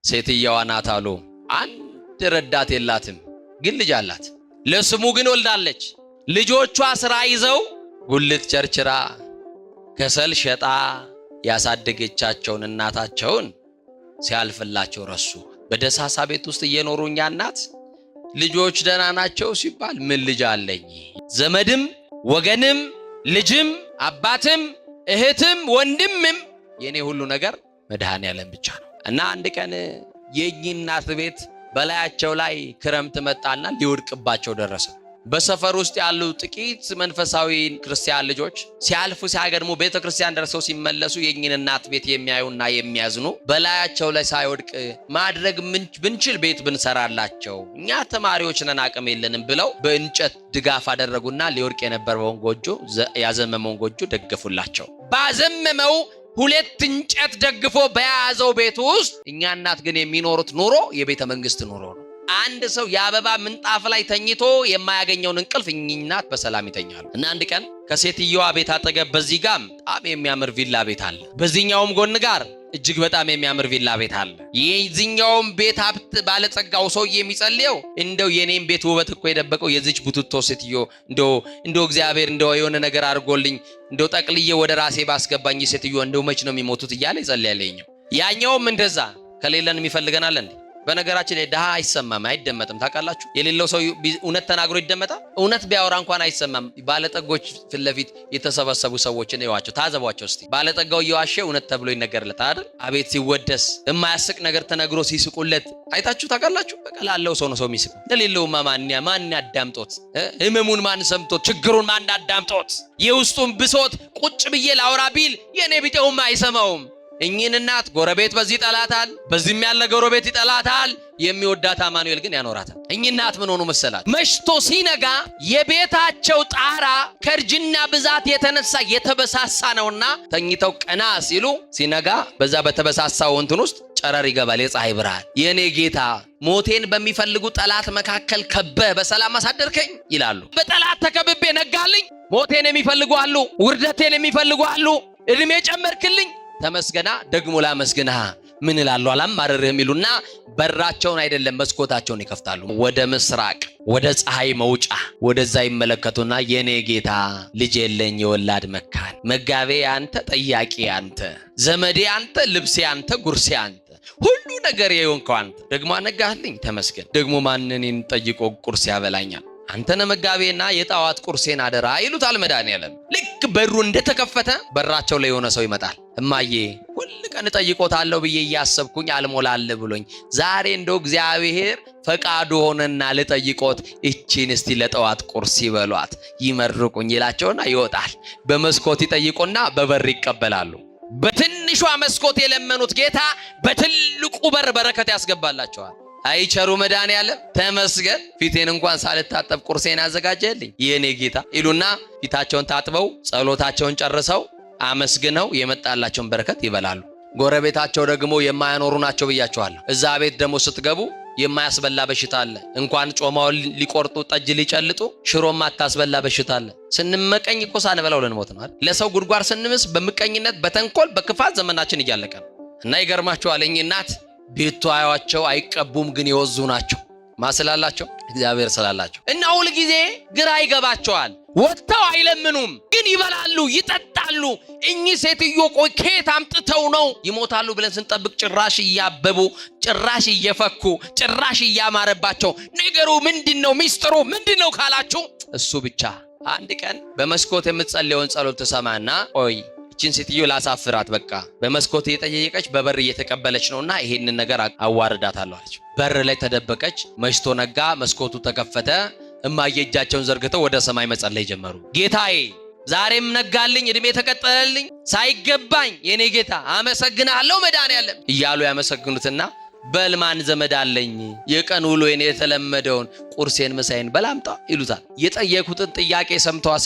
ሴትየዋ ናት አሉ። አንድ ረዳት የላትም፣ ግን ልጅ አላት። ለስሙ ግን ወልዳለች። ልጆቿ ስራ ይዘው ጉልት ቸርችራ ከሰል ሸጣ ያሳደገቻቸውን እናታቸውን ሲያልፍላቸው ረሱ። በደሳሳ ቤት ውስጥ እየኖሩ እኛ እናት ልጆች ደህና ናቸው ሲባል ምን ልጅ አለኝ? ዘመድም ወገንም ልጅም አባትም እህትም ወንድምም የኔ ሁሉ ነገር መድኃኔዓለም ብቻ ነው። እና አንድ ቀን የእኚህ እናት ቤት በላያቸው ላይ ክረምት መጣና ሊወድቅባቸው ደረሰ። በሰፈር ውስጥ ያሉ ጥቂት መንፈሳዊ ክርስቲያን ልጆች ሲያልፉ ሲያገድሙ ቤተክርስቲያን ደርሰው ሲመለሱ የእኚህን እናት ቤት የሚያዩና የሚያዝኑ በላያቸው ላይ ሳይወድቅ ማድረግ ብንችል ቤት ብንሰራላቸው እኛ ተማሪዎች ነን አቅም የለንም ብለው በእንጨት ድጋፍ አደረጉና ሊወድቅ የነበረውን ጎጆ ያዘመመውን ጎጆ ደገፉላቸው። ባዘመመው ሁለት እንጨት ደግፎ በያዘው ቤት ውስጥ እኛ እናት ግን የሚኖሩት ኑሮ የቤተ መንግስት ኑሮ ነው። አንድ ሰው የአበባ ምንጣፍ ላይ ተኝቶ የማያገኘውን እንቅልፍ እኚህ እናት በሰላም ይተኛሉ። እና አንድ ቀን ከሴትየዋ ቤት አጠገብ በዚህ ጋር በጣም የሚያምር ቪላ ቤት አለ፣ በዚህኛውም ጎን ጋር እጅግ በጣም የሚያምር ቪላ ቤት አለ። የዚህኛውም ቤት ሀብት ባለጸጋው ሰውዬ የሚጸልየው እንደው የኔም ቤት ውበት እኮ የደበቀው የዚች ቡትቶ ሴትዮ እንደው እግዚአብሔር እንደው የሆነ ነገር አድርጎልኝ እንደው ጠቅልዬ ወደ ራሴ ባስገባኝ ሴትዮ እንደው መች ነው የሚሞቱት እያለ ይጸልያል። ያኛውም እንደዛ ከሌለን የሚፈልገናል እንዴ? በነገራችን ላይ ድሃ አይሰማም አይደመጥም። ታውቃላችሁ? የሌለው ሰው እውነት ተናግሮ ይደመጣል? እውነት ቢያወራ እንኳን አይሰማም። ባለጠጎች ፊት ለፊት የተሰበሰቡ ሰዎችን እዩዋቸው፣ ታዘቧቸው እስቲ። ባለጠጋው እየዋሸ እውነት ተብሎ ይነገርለታል አይደል? አቤት ሲወደስ የማያስቅ ነገር ተነግሮ ሲስቁለት አይታችሁ ታውቃላችሁ? በቃ ላለው ሰው ነው ሰው የሚስቁ። ለሌለውማ ማን ያዳምጦት? ህመሙን ማን ሰምቶት? ችግሩን ማን አዳምጦት? የውስጡን ብሶት ቁጭ ብዬ ላውራ ቢል የኔ ቢጤውማ አይሰማውም። እኚህን እናት ጎረቤት በዚህ ይጠላታል፣ በዚህም ያለ ጎረቤት ይጠላታል። የሚወዳት አማኑኤል ግን ያኖራታል። እኚህ እናት ምን ሆኑ መሰላችሁ? መሽቶ ሲነጋ የቤታቸው ጣራ ከእርጅና ብዛት የተነሳ የተበሳሳ ነውና ተኝተው ቀና ሲሉ ሲነጋ በዛ በተበሳሳው እንትን ውስጥ ጨረር ይገባል፣ የፀሐይ ብርሃን። የኔ ጌታ ሞቴን በሚፈልጉ ጠላት መካከል ከበህ በሰላም አሳደርከኝ ይላሉ። በጠላት ተከብቤ ነጋልኝ። ሞቴን የሚፈልጉ አሉ፣ ውርደቴን የሚፈልጉ አሉ፣ እድሜ ጨመርክልኝ፣ ተመስገና ደግሞ ላመስግንህ ምን እላለሁ አላማረርህም ይሉና በራቸውን አይደለም መስኮታቸውን ይከፍታሉ። ወደ ምስራቅ ወደ ፀሐይ መውጫ ወደዛ ይመለከቱና የኔ ጌታ ልጅ የለኝ የወላድ መካን፣ መጋቤ አንተ፣ ጠያቂ አንተ፣ ዘመዴ አንተ፣ ልብሴ አንተ፣ ጉርሴ አንተ፣ ሁሉ ነገር የሆንከው አንተ፣ ደግሞ አነጋህልኝ ተመስገን፣ ደግሞ ማንንም ጠይቆ ቁርስ ያበላኛል፣ አንተነ መጋቤና የጣዋት ቁርሴን አደራ ይሉታል መድኃኔዓለም። ልክ በሩ እንደተከፈተ በራቸው ላይ የሆነ ሰው ይመጣል። እማዬ ሁሉ ቀን ጠይቆታለሁ ብዬ እያሰብኩኝ አልሞላል ብሎኝ ዛሬ እንደው እግዚአብሔር ፈቃዱ ሆነና ልጠይቆት እቺን እስቲ ለጣዋት ቁርስ ይበሏት ይመርቁኝ ይላቸውና ይወጣል። በመስኮት ይጠይቁና በበር ይቀበላሉ። በትንሿ መስኮት የለመኑት ጌታ በትልቁ በር በረከት ያስገባላቸዋል። አይቸሩ መድኃኔዓለም ተመስገን፣ ፊቴን እንኳን ሳልታጠብ ቁርሴን አዘጋጀልኝ የኔ ጌታ ይሉና ፊታቸውን ታጥበው ጸሎታቸውን ጨርሰው አመስግነው የመጣላቸውን በረከት ይበላሉ። ጎረቤታቸው ደግሞ የማያኖሩ ናቸው ብያቸዋለሁ። እዛ ቤት ደግሞ ስትገቡ የማያስበላ በሽታ አለ። እንኳን ጮማውን ሊቆርጡ ጠጅ ሊጨልጡ ሽሮም አታስበላ በሽታ አለ። ስንመቀኝ እኮ ሳንበላው ልንሞት ነው አይደል? ለሰው ጉድጓድ ስንምስ በምቀኝነት በተንኮል በክፋት ዘመናችን እያለቀ ነው። እና ይገርማቸዋል እኚህ እናት ቤቱ አያዋቸው አይቀቡም፣ ግን የወዙ ናቸው። ማስላላቸው እግዚአብሔር ስላላቸው እና ሁሉ ጊዜ ግራ ይገባቸዋል። ወጥተው አይለምኑም፣ ግን ይበላሉ ይጠጣሉ። እኚህ ሴትዮ ቆይ ከየት አምጥተው ነው ይሞታሉ ብለን ስንጠብቅ ጭራሽ እያበቡ፣ ጭራሽ እየፈኩ፣ ጭራሽ እያማረባቸው። ነገሩ ምንድነው? ሚስጥሩ ምንድነው ካላችሁ እሱ ብቻ። አንድ ቀን በመስኮት የምትጸልየውን ጸሎት ተሰማና ቆይ እቺን ሴትዮ ላሳፍራት፣ በቃ በመስኮት እየጠየቀች በበር እየተቀበለች ነውና ይሄንን ነገር አዋርዳታለሁ አለች። በር ላይ ተደበቀች። መሽቶ ነጋ፣ መስኮቱ ተከፈተ። እማዬ እጃቸውን ዘርግተው ወደ ሰማይ መጸለይ ጀመሩ። ጌታዬ ዛሬም ነጋልኝ፣ እድሜ ተቀጠለልኝ፣ ሳይገባኝ የኔ ጌታ አመሰግናለሁ መድኃኔዓለም እያሉ ያመሰግኑትና በልማን ዘመድ አለኝ የቀን ውሎዬን የተለመደውን ቁርሴን ምሳዬን በላምጣ ይሉታል። የጠየቁትን ጥያቄ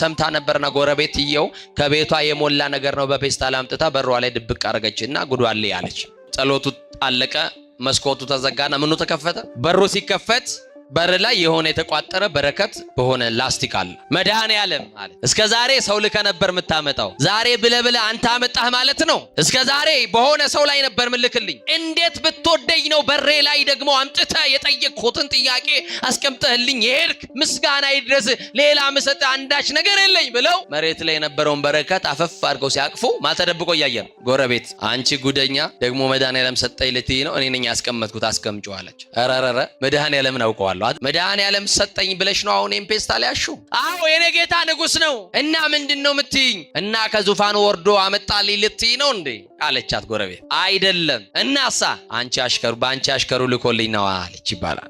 ሰምታ ነበርና ጎረቤትየው ከቤቷ የሞላ ነገር ነው በፔስታል አምጥታ በሯ ላይ ድብቅ አረገችና ጉዷል ያለች። ጸሎቱ አለቀ። መስኮቱ ተዘጋና ምኑ ተከፈተ። በሩ ሲከፈት በር ላይ የሆነ የተቋጠረ በረከት በሆነ ላስቲክ አለ። መድኃኔዓለም አለ እስከ ዛሬ ሰው ልከ ነበር የምታመጣው፣ ዛሬ ብለህ አንተ አመጣህ ማለት ነው። እስከ ዛሬ በሆነ ሰው ላይ ነበር ምልክልኝ። እንዴት ብትወደኝ ነው በሬ ላይ ደግሞ አምጥተህ የጠየቅኩትን ጥያቄ አስቀምጠህልኝ የሄድክ? ምስጋና ይድረስ፣ ሌላ ምሰጥ አንዳች ነገር የለኝ ብለው መሬት ላይ የነበረውን በረከት አፈፍ አድርገው ሲያቅፉ ማተደብቆ እያየ ነው ጎረቤት። አንቺ ጉደኛ ደግሞ መድኃኔዓለም ሰጠኝ ልትይ ነው? እኔ ነኝ ያስቀመጥኩት አስቀምጪው አለች። ረረረ መድኃኔዓለምን አውቀዋለሁ። መድኃኔዓለም ሰጠኝ ብለሽ ነው አሁን ኤምፔስታ ላይ ያሹ? አዎ የኔ ጌታ ንጉስ ነው። እና ምንድነው የምትይኝ? እና ከዙፋኑ ወርዶ አመጣልኝ ልትይ ነው እንዴ አለቻት ጎረቤት። አይደለም እናሳ አንቺ አሽከሩ በአንቺ አሽከሩ ልኮልኝ ነው አለች ይባላል።